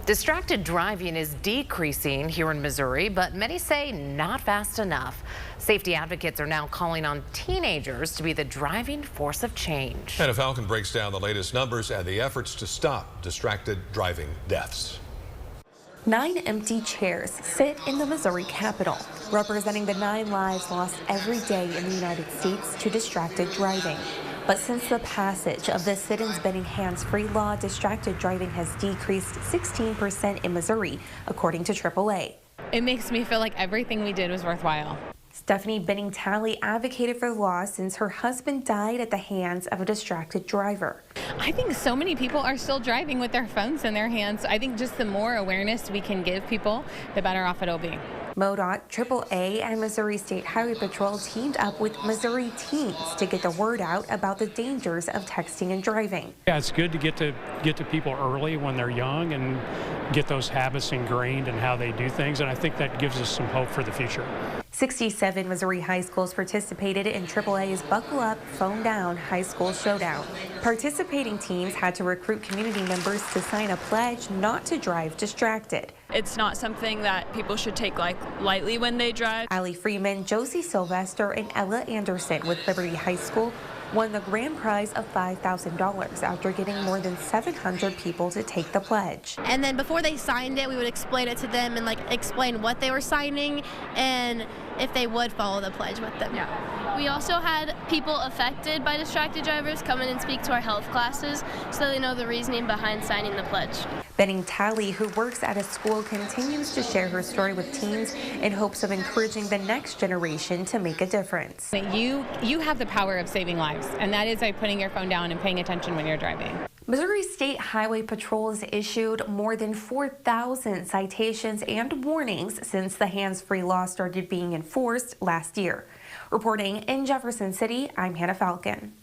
Distracted driving is decreasing here in Missouri, but many say not fast enough. Safety advocates are now calling on teenagers to be the driving force of change. Hannah Falcon breaks down the latest numbers and the efforts to stop distracted driving deaths. 9 empty chairs sit in the Missouri Capitol, representing the 9 lives lost every day in the United States to distracted driving. But since the passage of the Sit-ins Banning Hands-Free law, distracted driving has decreased 16% in Missouri, according to AAA. It makes me feel like everything we did was worthwhile. Stephanie Benning-Talley advocated for the law since her husband died at the hands of a distracted driver. I think so many people are still driving with their phones in their hands. I think just the more awareness we can give people, the better off it'll be. MoDOT, AAA, and Missouri State Highway Patrol teamed up with Missouri teens to get the word out about the dangers of texting and driving. Yeah, it's good to get to people early when they're young and get those habits ingrained in how they do things, and I think that gives us some hope for the future. 67 Missouri high schools participated in AAA's Buckle Up, Phone Down High School Showdown. Participating teams had to recruit community members to sign a pledge not to drive distracted. It's not something that people should take lightly when they drive. Allie Freeman, Josie Sylvester, and Ella Anderson with Liberty High School won the grand prize of $5,000 after getting more than 700 people to take the pledge. And then before they signed it, we would explain it to them and explain what they were signing and if they would follow the pledge with them. Yeah. We also had people affected by distracted drivers come in and speak to our health classes so they know the reasoning behind signing the pledge. Benning-Talley, who works at a school, continues to share her story with teens in hopes of encouraging the next generation to make a difference. You have the power of saving lives, and that is by putting your phone down and paying attention when you're driving. Missouri State Highway Patrol has issued more than 4,000 citations and warnings since the hands-free law started being enforced last year. Reporting in Jefferson City, I'm Hannah Falcon.